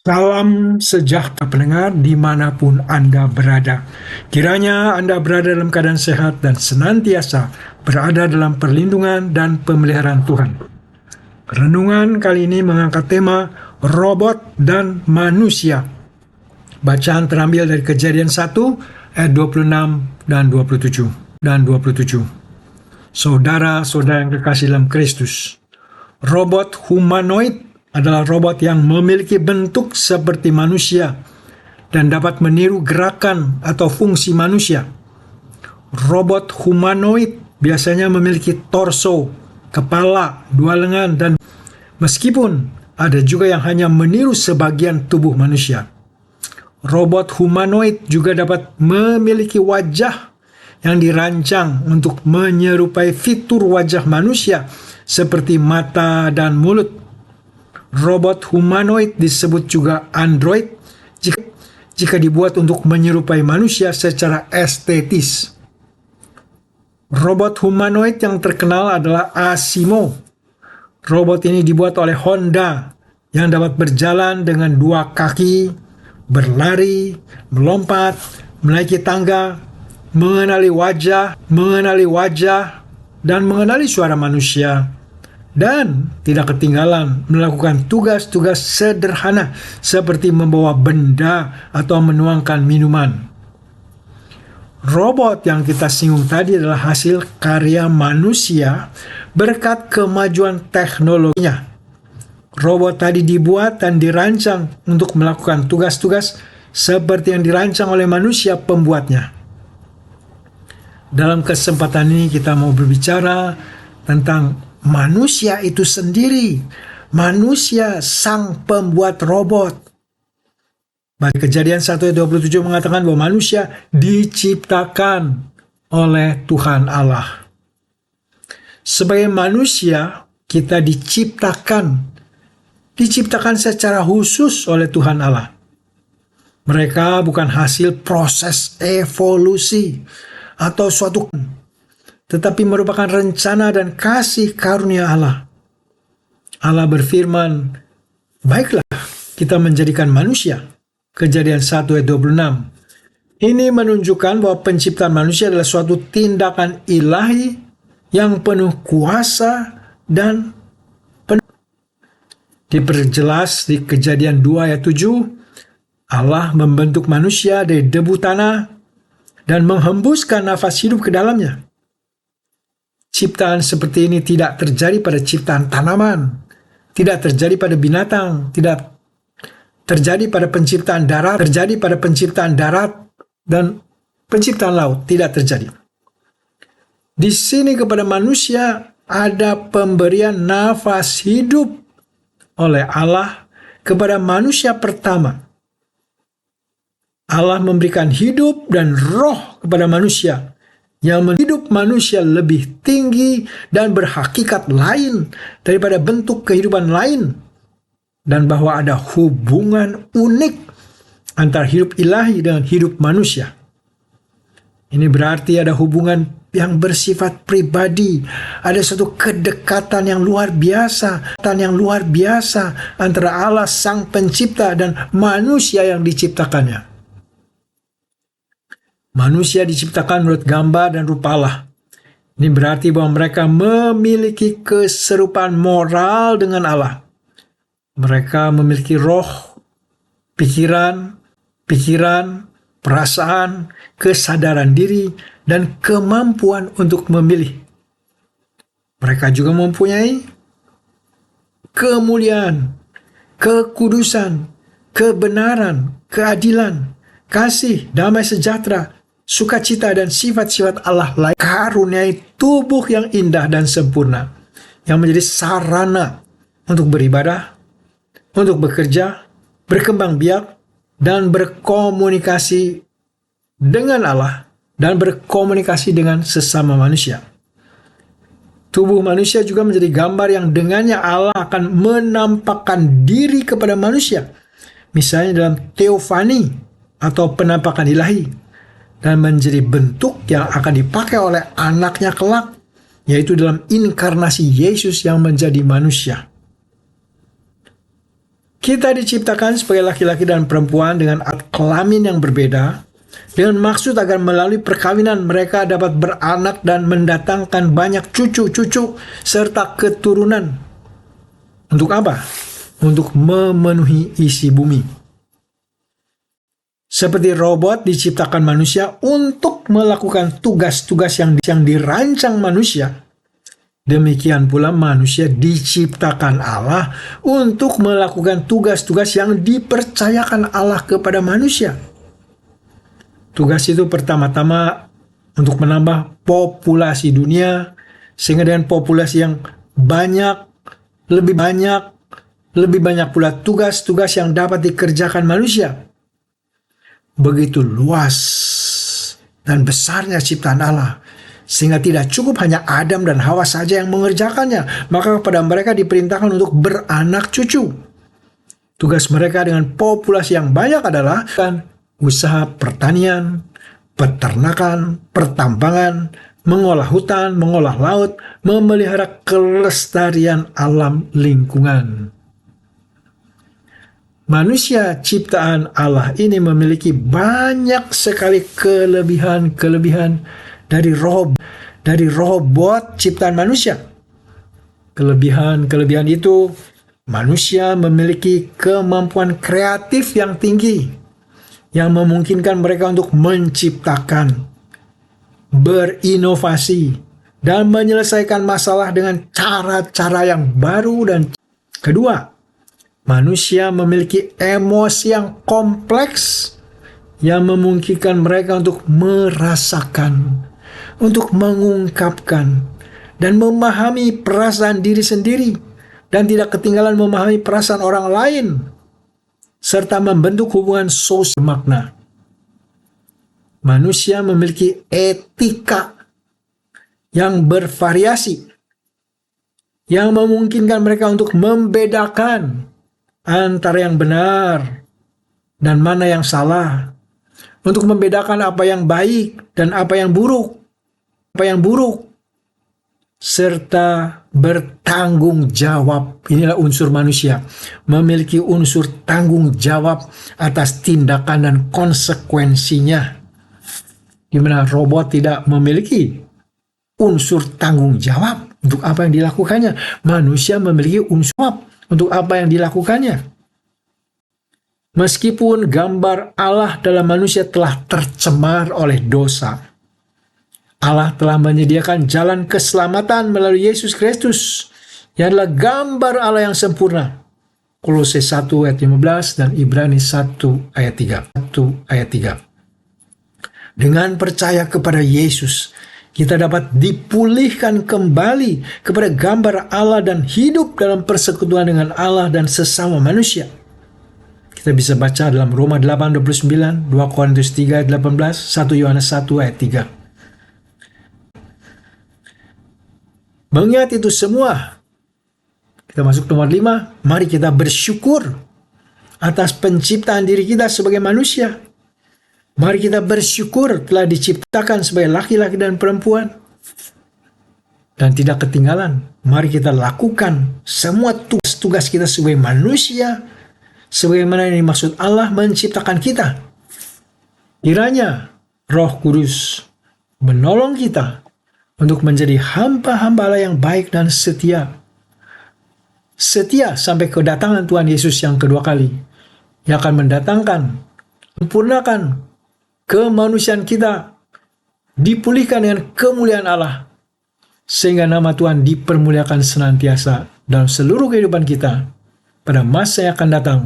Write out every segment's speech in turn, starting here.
Salam sejahtera pendengar dimanapun Anda berada. Kiranya Anda berada dalam keadaan sehat dan senantiasa berada dalam perlindungan dan pemeliharaan Tuhan. Renungan kali ini mengangkat tema robot dan manusia. Bacaan terambil dari Kejadian 1 ayat 26 dan 27. Saudara-saudara yang kekasih dalam Kristus, robot humanoid adalah robot yang memiliki bentuk seperti manusia dan dapat meniru gerakan atau fungsi manusia. Robot humanoid biasanya memiliki torso, kepala, dua lengan, dan meskipun ada juga yang hanya meniru sebagian tubuh manusia. Robot humanoid juga dapat memiliki wajah yang dirancang untuk menyerupai fitur wajah manusia seperti mata dan mulut. Robot humanoid disebut juga android jika dibuat untuk menyerupai manusia secara estetis. Robot humanoid yang terkenal adalah Asimo. Robot ini dibuat oleh Honda yang dapat berjalan dengan dua kaki, berlari, melompat, menaiki tangga, mengenali wajah, dan mengenali suara manusia. Dan tidak ketinggalan melakukan tugas-tugas sederhana seperti membawa benda atau menuangkan minuman. Robot yang kita singgung tadi adalah hasil karya manusia berkat kemajuan teknologinya. Robot tadi dibuat dan dirancang untuk melakukan tugas-tugas seperti yang dirancang oleh manusia pembuatnya. Dalam kesempatan ini kita mau berbicara tentang manusia itu sendiri, manusia sang pembuat robot. Bagi Kejadian 1 ayat 27 mengatakan bahwa manusia diciptakan oleh Tuhan Allah. Sebagai manusia, kita diciptakan secara khusus oleh Tuhan Allah. Mereka bukan hasil proses evolusi atau suatu, tetapi merupakan rencana dan kasih karunia Allah. Allah berfirman, "Baiklah, kita menjadikan manusia." Kejadian 1 ayat 26. Ini menunjukkan bahwa penciptaan manusia adalah suatu tindakan ilahi yang penuh kuasa dan penuh. Diperjelas di Kejadian 2 ayat 7, Allah membentuk manusia dari debu tanah dan menghembuskan nafas hidup ke dalamnya. Ciptaan seperti ini tidak terjadi pada ciptaan tanaman, tidak terjadi pada binatang, tidak terjadi pada penciptaan darat, dan penciptaan laut, tidak terjadi. Di sini kepada manusia ada pemberian nafas hidup oleh Allah kepada manusia pertama. Allah memberikan hidup dan roh kepada manusia yang menghidup manusia lebih tinggi dan berhakikat lain daripada bentuk kehidupan lain, dan bahwa ada hubungan unik antara hidup ilahi dengan hidup manusia. Ini berarti ada hubungan yang bersifat pribadi, ada suatu kedekatan yang luar biasa antara Allah sang pencipta dan manusia yang diciptakannya. Manusia diciptakan menurut gambar dan rupa Allah. Ini berarti bahwa mereka memiliki keserupaan moral dengan Allah. Mereka memiliki roh, pikiran, perasaan, kesadaran diri, dan kemampuan untuk memilih. Mereka juga mempunyai kemuliaan, kekudusan, kebenaran, keadilan, kasih, damai sejahtera, sukacita, dan sifat-sifat Allah lain. Karuniai tubuh yang indah dan sempurna yang menjadi sarana untuk beribadah, untuk bekerja, berkembang biak, dan berkomunikasi dengan Allah dan berkomunikasi dengan sesama manusia. Tubuh manusia juga menjadi gambar yang dengannya Allah akan menampakkan diri kepada manusia, misalnya dalam teofani atau penampakan ilahi, dan menjadi bentuk yang akan dipakai oleh anaknya kelak, yaitu dalam inkarnasi Yesus yang menjadi manusia. Kita diciptakan sebagai laki-laki dan perempuan dengan alat kelamin yang berbeda, dengan maksud agar melalui perkawinan mereka dapat beranak dan mendatangkan banyak cucu-cucu serta keturunan. Untuk apa? Untuk memenuhi isi bumi. Seperti robot diciptakan manusia untuk melakukan tugas-tugas yang dirancang manusia, demikian pula manusia diciptakan Allah untuk melakukan tugas-tugas yang dipercayakan Allah kepada manusia. Tugas itu pertama-tama untuk menambah populasi dunia, sehingga dengan populasi yang banyak, lebih banyak pula tugas-tugas yang dapat dikerjakan manusia. Begitu luas dan besarnya ciptaan Allah, sehingga tidak cukup hanya Adam dan Hawa saja yang mengerjakannya, maka kepada mereka diperintahkan untuk beranak cucu. Tugas mereka dengan populasi yang banyak adalah usaha pertanian, peternakan, pertambangan, mengolah hutan, mengolah laut, memelihara kelestarian alam lingkungan. Manusia ciptaan Allah ini memiliki banyak sekali kelebihan dari robot ciptaan manusia. Kelebihan itu, manusia memiliki kemampuan kreatif yang tinggi, yang memungkinkan mereka untuk menciptakan, berinovasi, dan menyelesaikan masalah dengan cara-cara yang baru. Dan kedua, manusia memiliki emosi yang kompleks yang memungkinkan mereka untuk merasakan, untuk mengungkapkan, dan memahami perasaan diri sendiri, dan tidak ketinggalan memahami perasaan orang lain, serta membentuk hubungan sosial makna. Manusia memiliki etika yang bervariasi, yang memungkinkan mereka untuk membedakan antara yang benar dan mana yang salah, untuk membedakan apa yang baik dan apa yang buruk, serta bertanggung jawab. Inilah unsur manusia, memiliki unsur tanggung jawab atas tindakan dan konsekuensinya, di mana robot tidak memiliki unsur tanggung jawab untuk apa yang dilakukannya. Manusia memiliki unsur jawab untuk apa yang dilakukannya. Meskipun gambar Allah dalam manusia telah tercemar oleh dosa, Allah telah menyediakan jalan keselamatan melalui Yesus Kristus, yang adalah gambar Allah yang sempurna. Kolose 1 ayat 15 dan Ibrani 1 ayat 3. Dengan percaya kepada Yesus, kita dapat dipulihkan kembali kepada gambar Allah dan hidup dalam persekutuan dengan Allah dan sesama manusia. Kita bisa baca dalam Roma 8:29, 2 Korintus 3 ayat 18, 1 Yohanes 1 ayat 3. Mengingat itu semua, kita masuk nomor 5, mari kita bersyukur atas penciptaan diri kita sebagai manusia. Mari kita bersyukur telah diciptakan sebagai laki-laki dan perempuan. Dan tidak ketinggalan, mari kita lakukan semua tugas-tugas kita sebagai manusia, sebagaimana yang dimaksud Allah menciptakan kita. Kiranya Roh Kudus menolong kita untuk menjadi hamba-hamba Allah yang baik dan setia. Setia sampai kedatangan Tuhan Yesus yang kedua kali, yang akan sempurnakan kemanusiaan kita, dipulihkan dengan kemuliaan Allah, sehingga nama Tuhan dipermuliakan senantiasa dalam seluruh kehidupan kita pada masa yang akan datang,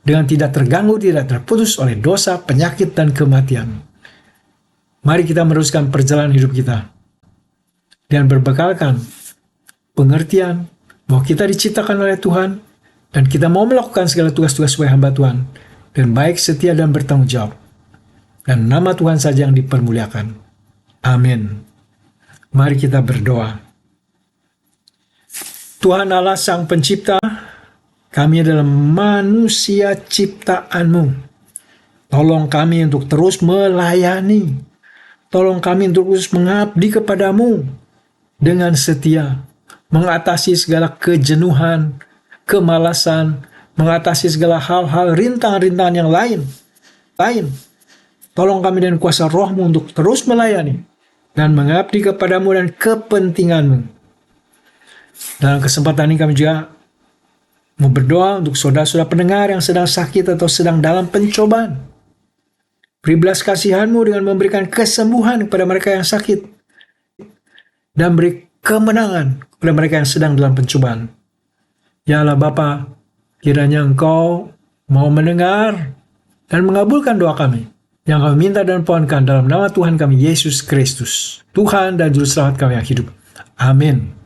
dengan tidak terganggu, tidak terputus oleh dosa, penyakit, dan kematian. Mari kita meneruskan perjalanan hidup kita dan berbekalkan pengertian bahwa kita diciptakan oleh Tuhan dan kita mau melakukan segala tugas-tugas sebagai hamba Tuhan dan baik, setia, dan bertanggung jawab. Dan nama Tuhan saja yang dipermuliakan. Amin. Mari kita berdoa. Tuhan Allah Sang Pencipta, kami adalah manusia ciptaan-Mu. Tolong kami untuk terus melayani. Tolong kami untuk terus mengabdi kepada-Mu dengan setia, mengatasi segala kejenuhan, kemalasan, mengatasi segala hal-hal rintangan-rintangan yang lain. Tolong kami dengan kuasa Roh-Mu untuk terus melayani dan mengabdi kepadamu dan kepentingan-Mu. Dalam kesempatan ini kami juga mau berdoa untuk saudara-saudara pendengar yang sedang sakit atau sedang dalam pencobaan. Beri belas kasihan-Mu dengan memberikan kesembuhan kepada mereka yang sakit dan beri kemenangan kepada mereka yang sedang dalam pencobaan. Ya Allah Bapa, kiranya Engkau mau mendengar dan mengabulkan doa kami yang kami minta dan pohonkan dalam nama Tuhan kami Yesus Kristus, Tuhan dan Juru Selamat kami yang hidup. Amin.